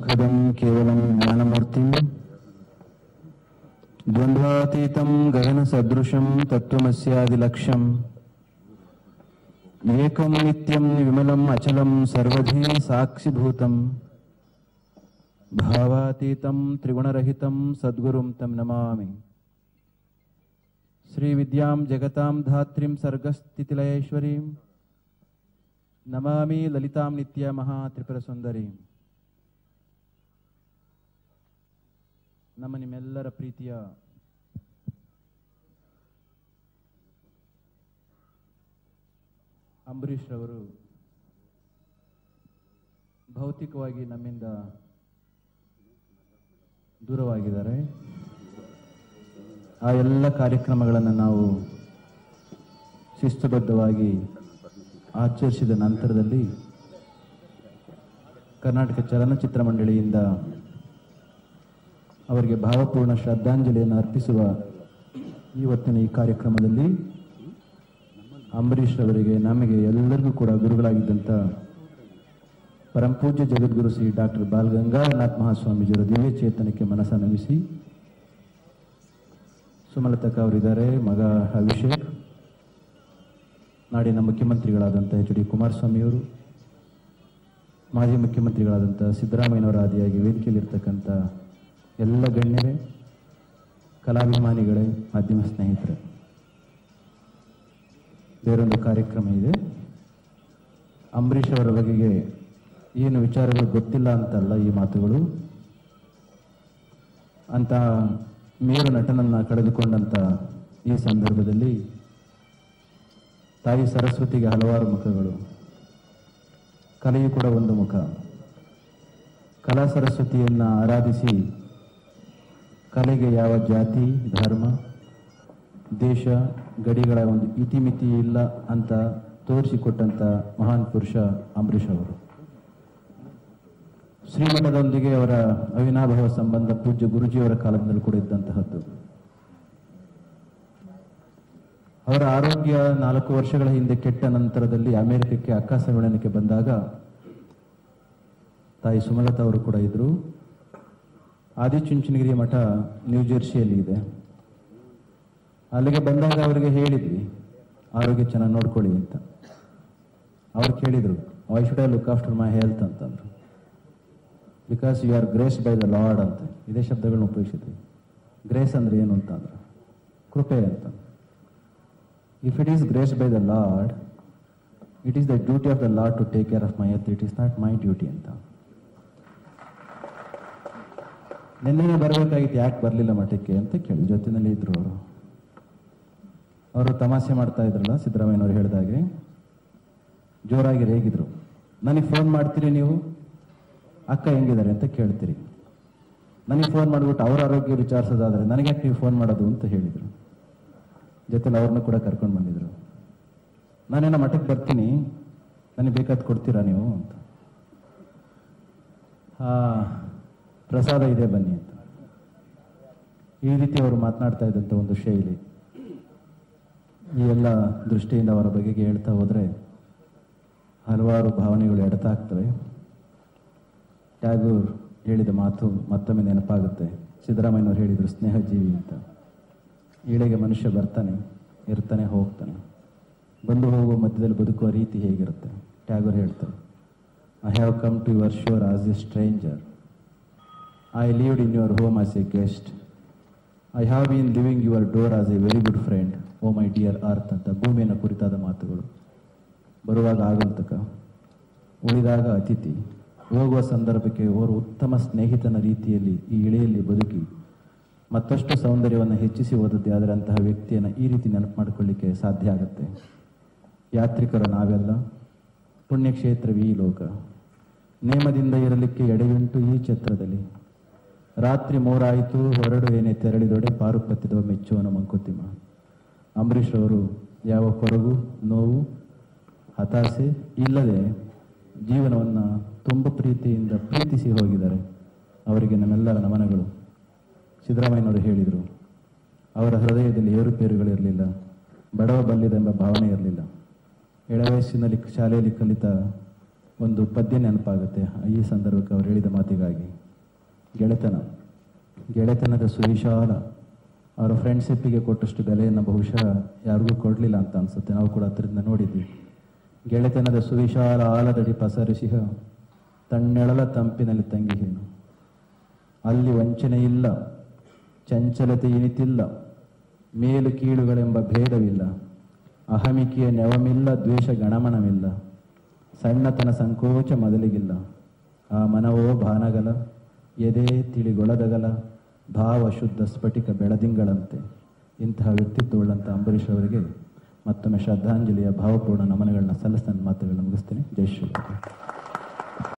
सुखदं केवलं ज्ञानमूर्तिं द्वन्द्वातीतं गगनसदृशं तत्त्वमस्यादिलक्ष्यम् एकं नित्यं विमलम् अचलं सर्वधी साक्षिभूतं भावातीतं त्रिगुणरहितं सद्गुरुं तं नमामि। श्रीविद्यां जगतां धात्रीं सर्गस्थितिलयेश्वरीं नमामि ललितां नित्यमहात्रिपुरसुन्दरीं। ನಮ್ಮ ನಿಮ್ಮೆಲ್ಲರ ಪ್ರೀತಿಯ ಅಂಬರೀಷ್ ಅವರು ಭೌತಿಕವಾಗಿ ನಮ್ಮಿಂದ ದೂರವಾಗಿದ್ದಾರೆ. ಆ ಎಲ್ಲ ಕಾರ್ಯಕ್ರಮಗಳನ್ನು ನಾವು ಶಿಸ್ತುಬದ್ಧವಾಗಿ ಆಚರಿಸಿದ ನಂತರದಲ್ಲಿ ಕರ್ನಾಟಕ ಚಲನಚಿತ್ರ ಮಂಡಳಿಯಿಂದ ಅವರಿಗೆ ಭಾವಪೂರ್ಣ ಶ್ರದ್ಧಾಂಜಲಿಯನ್ನು ಅರ್ಪಿಸುವ ಇವತ್ತಿನ ಈ ಕಾರ್ಯಕ್ರಮದಲ್ಲಿ ಅಂಬರೀಷ್ ಅವರಿಗೆ, ನಮಗೆ ಎಲ್ಲರಿಗೂ ಕೂಡ ಗುರುಗಳಾಗಿದ್ದಂಥ ಪರಮಪೂಜ್ಯ ಜಗದ್ಗುರು ಶ್ರೀ ಡಾಕ್ಟರ್ ಬಾಲಗಂಗಾಧರನಾಥ ಮಹಾಸ್ವಾಮೀಜಿಯವರ ದಿವ್ಯ ಚೇತನಕ್ಕೆ ಮನಸ್ಸು ನಮಿಸಿ, ಸುಮಲತಕ್ಕ ಅವರಿದ್ದಾರೆ, ಮಗ ಅಭಿಷೇಕ್, ನಾಡಿನ ಮುಖ್ಯಮಂತ್ರಿಗಳಾದಂಥ ಎಚ್ ಡಿ ಕುಮಾರಸ್ವಾಮಿಯವರು, ಮಾಜಿ ಮುಖ್ಯಮಂತ್ರಿಗಳಾದಂಥ ಸಿದ್ದರಾಮಯ್ಯನವರ ಆದಿಯಾಗಿ ವೇದಿಕೆಯಲ್ಲಿರ್ತಕ್ಕಂಥ ಎಲ್ಲ ಗಣ್ಯರೇ, ಕಲಾಭಿಮಾನಿಗಳೇ, ಮಾಧ್ಯಮ ಸ್ನೇಹಿತರೆ, ಬೇರೊಂದು ಕಾರ್ಯಕ್ರಮ ಇದೆ. ಅಂಬರೀಷ್ ಅವರ ಬಗೆಗೆ ಏನು ವಿಚಾರಗಳು ಗೊತ್ತಿಲ್ಲ ಅಂತಲ್ಲ ಈ ಮಾತುಗಳು. ಅಂತ ಮೇರು ನಟನನ್ನು ಕಳೆದುಕೊಂಡಂಥ ಈ ಸಂದರ್ಭದಲ್ಲಿ ತಾಯಿ ಸರಸ್ವತಿಗೆ ಹಲವಾರು ಮುಖಗಳು, ಕಲೆಯೂ ಕೂಡ ಒಂದು ಮುಖ. ಕಲಾ ಸರಸ್ವತಿಯನ್ನು ಆರಾಧಿಸಿ ಕಲೆಗೆ ಯಾವ ಜಾತಿ, ಧರ್ಮ, ದೇಶ, ಗಡಿಗಳ ಒಂದು ಇತಿಮಿತಿ ಇಲ್ಲ ಅಂತ ತೋರಿಸಿಕೊಟ್ಟಂಥ ಮಹಾನ್ ಪುರುಷ ಅಂಬರೀಷ್ ಅವರು. ಶ್ರೀಮಠದೊಂದಿಗೆ ಅವರ ಅವಿನಾಭಾವ ಸಂಬಂಧ ಪೂಜ್ಯ ಗುರುಜಿಯವರ ಕಾಲದಲ್ಲಿ ಕೂಡ ಇದ್ದಂತಹದ್ದು. ಅವರ ಆರೋಗ್ಯ 4 ವರ್ಷಗಳ ಹಿಂದೆ ಕೆಟ್ಟ ನಂತರದಲ್ಲಿ ಅಮೆರಿಕಕ್ಕೆ ಅಕ್ಕ ಸಮ್ಮೇಳನಕ್ಕೆ ಬಂದಾಗ ತಾಯಿ ಸುಮಲತಾ ಅವರು ಕೂಡ ಇದ್ರು. ಆದಿಚುಂಚನಗಿರಿ ಮಠ ನ್ಯೂ ಜೆರ್ಸಿಯಲ್ಲಿ ಇದೆ. ಅಲ್ಲಿಗೆ ಬಂದಾಗ ಅವರಿಗೆ ಹೇಳಿದ್ವಿ ಆರೋಗ್ಯ ಚೆನ್ನಾಗಿ ನೋಡ್ಕೊಳ್ಳಿ ಅಂತ. ಅವ್ರು ಕೇಳಿದರು, why should I look after my health ಅಂತಂದ್ರು. Because you are grace by the lord ಅಂತ ಇದೇ ಶಬ್ದಗಳನ್ನ ಉಪಯೋಗಿಸಿದ್ವಿ. ಗ್ರೇಸ್ ಅಂದ್ರೆ ಏನು ಅಂತಂದ್ರೆ ಕೃಪೆ ಅಂತ. If it is grace by the Lord, it is the duty of the Lord to take care of my health, it is not my duty ಅಂತ. ನಿನ್ನೆ ಬರಬೇಕಾಗಿತ್ತು, ಯಾಕೆ ಬರಲಿಲ್ಲ ಮಠಕ್ಕೆ ಅಂತ ಕೇಳಿ ಜೊತೆಯಲ್ಲಿ ಇದ್ರು ಅವರು ತಮಾಷೆ ಮಾಡ್ತಾ ಇದ್ರಲ್ಲ, ಸಿದ್ದರಾಮಯ್ಯನವ್ರು ಹೇಳಿದಾಗೆ ಜೋರಾಗಿ ರೇಗಿದ್ರು. ನನಗೆ ಫೋನ್ ಮಾಡ್ತೀರಿ ನೀವು, ಅಕ್ಕ ಹೆಂಗಿದ್ದಾರೆ ಅಂತ ಕೇಳ್ತೀರಿ. ನನಗೆ ಫೋನ್ ಮಾಡಿಬಿಟ್ಟು ಅವ್ರ ಆರೋಗ್ಯ ವಿಚಾರಿಸೋದಾದ್ರೆ ನನಗೆ ಯಾಕೆ ನೀವು ಫೋನ್ ಮಾಡೋದು ಅಂತ ಹೇಳಿದರು. ಜೊತೆಲಿ ಅವ್ರನ್ನ ಕೂಡ ಕರ್ಕೊಂಡು ಬಂದಿದ್ರು. ನಾನೇನೋ ಮಠಕ್ಕೆ ಬರ್ತೀನಿ, ನನಗೆ ಬೇಕಾದ್ ಕೊಡ್ತೀರಾ ನೀವು ಅಂತ. ಪ್ರಸಾದ ಇದೆ ಬನ್ನಿ ಅಂತ. ಈ ರೀತಿ ಅವರು ಮಾತನಾಡ್ತಾ ಇದ್ದಂಥ ಒಂದು ಶೈಲಿ. ಈ ಎಲ್ಲ ದೃಷ್ಟಿಯಿಂದ ಅವರ ಬಗೆಗೆ ಹೇಳ್ತಾ ಹೋದರೆ ಹಲವಾರು ಭಾವನೆಗಳು ಎಡತಾಗ್ತವೆ. ಟ್ಯಾಗೂರ್ ಹೇಳಿದ ಮಾತು ಮತ್ತೊಮ್ಮೆ ನೆನಪಾಗುತ್ತೆ. ಸಿದ್ದರಾಮಯ್ಯನವ್ರು ಹೇಳಿದರು ಸ್ನೇಹಜೀವಿ ಅಂತ. ಈಳೆಗೆ ಮನುಷ್ಯ ಬರ್ತಾನೆ, ಇರ್ತಾನೆ, ಹೋಗ್ತಾನೆ. ಬಂದು ಹೋಗುವ ಮಧ್ಯದಲ್ಲಿ ಬದುಕುವ ರೀತಿ ಹೇಗಿರುತ್ತೆ? ಟ್ಯಾಗೂರ್ ಹೇಳ್ತಾರೆ, I have come to your shore as a stranger, I lived in your home as a guest. I have been living your door as a very good friend, oh my dear earth ಅಂತ ಭೂಮಿಯನ್ನು ಕುರಿತಾದ ಮಾತುಗಳು. ಬರುವಾಗ ಆಗಂತಕ, ಉಳಿದಾಗ ಅತಿಥಿ, ಹೋಗುವ ಸಂದರ್ಭಕ್ಕೆ ಓರ್ವ ಉತ್ತಮ ಸ್ನೇಹಿತನ ರೀತಿಯಲ್ಲಿ ಈ ಇಳೆಯಲ್ಲಿ ಬದುಕಿ ಮತ್ತಷ್ಟು ಸೌಂದರ್ಯವನ್ನು ಹೆಚ್ಚಿಸಿ ಹೋದದ್ದೇ ಆದರೆ ಅಂತಹ ವ್ಯಕ್ತಿಯನ್ನು ಈ ರೀತಿ ನೆನಪು ಮಾಡಿಕೊಳ್ಳಿಕ್ಕೆ ಸಾಧ್ಯ ಆಗುತ್ತೆ. ಯಾತ್ರಿಕರು ನಾವೆಲ್ಲ, ಪುಣ್ಯಕ್ಷೇತ್ರವೀ ಲೋಕ, ನೇಮದಿಂದ ಇರಲಿಕ್ಕೆ ಎಡೆಯುಂಟು ಈ ಛತ್ರದಲ್ಲಿ. ರಾತ್ರಿ 3 ಆಯಿತು, ಹೊರಡು ಏನೇ ತೆರಳಿದೊಡೆ, ಪಾರುಪತ್ತಿದವ ಮೆಚ್ಚುವನ ಮಂಕುತಿಮ್ಮ. ಅಂಬರೀಷ್ ಅವರು ಯಾವ ಕೊರಗು, ನೋವು, ಹತಾಸೆ ಇಲ್ಲದೆ ಜೀವನವನ್ನು ತುಂಬ ಪ್ರೀತಿಯಿಂದ ಪ್ರೀತಿಸಿ ಹೋಗಿದ್ದಾರೆ. ಅವರಿಗೆ ನಮ್ಮೆಲ್ಲರ ನಮನಗಳು. ಸಿದ್ದರಾಮಯ್ಯನವರು ಹೇಳಿದರು, ಅವರ ಹೃದಯದಲ್ಲಿ ಏರುಪೇರುಗಳಿರಲಿಲ್ಲ, ಬಡವ ಬಲ್ಲಿದೆಂಬ ಭಾವನೆ ಇರಲಿಲ್ಲ. ಎಳವಯಸ್ಸಿನಲ್ಲಿ ಶಾಲೆಯಲ್ಲಿ ಕಲಿತ ಒಂದು ಪದ್ಯ ನೆನಪಾಗುತ್ತೆ ಈ ಸಂದರ್ಭಕ್ಕೆ ಅವ್ರು ಹೇಳಿದ ಮಾತಿಗಾಗಿ. ಗೆಳೆತನದ ಸುವಿಶಾಲ, ಅವರ ಫ್ರೆಂಡ್ಶಿಪ್ಪಿಗೆ ಕೊಟ್ಟಷ್ಟು ಬೆಲೆಯನ್ನು ಬಹುಶಃ ಯಾರಿಗೂ ಕೊಡಲಿಲ್ಲ ಅಂತ ಅನಿಸುತ್ತೆ. ನಾವು ಕೂಡ ಹತ್ತಿರದಿಂದ ನೋಡಿದ್ವಿ. ಗೆಳೆತನದ ಸುವಿಶಾಲ ಆಲದಡಿ ಪಸರಿಸಿಹ ತಣ್ಣೆಳಲ ತಂಪಿನಲ್ಲಿ ತಂಗಿಹೇನು. ಅಲ್ಲಿ ವಂಚನೆ ಇಲ್ಲ, ಚಂಚಲತೆ ಇನಿತಿಲ್ಲ, ಮೇಲು ಕೀಳುಗಳೆಂಬ ಭೇದವಿಲ್ಲ, ಅಹಮಿಕೆಯ ನೆವಮಿಲ್ಲ, ದ್ವೇಷ ಗಣಮಣವಿಲ್ಲ, ಸಣ್ಣತನ ಸಂಕೋಚ ಮೊದಲಿಗಿಲ್ಲ. ಆ ಮನವೋ ಭಾನಗಲ, ಎದೆ ತಿಳಿಗೊಳದಗಲ, ಭಾವ ಶುದ್ಧ ಸ್ಫಟಿಕ ಬೆಳದಿಂಗಳಂತೆ. ಇಂತಹ ವ್ಯಕ್ತಿತ್ವವುಳ್ಳಂಥ ಅಂಬರೀಷ್ ಅವರಿಗೆ ಮತ್ತೊಮ್ಮೆ ಶ್ರದ್ಧಾಂಜಲಿಯ ಭಾವಪೂರ್ಣ ನಮನಗಳನ್ನ ಸಲ್ಲಿಸಿ ನನ್ನ ಮಾತುಗಳನ್ನ ಮುಗಿಸ್ತೀನಿ. ಜೈ ಶ್ರೀರಾಮ್.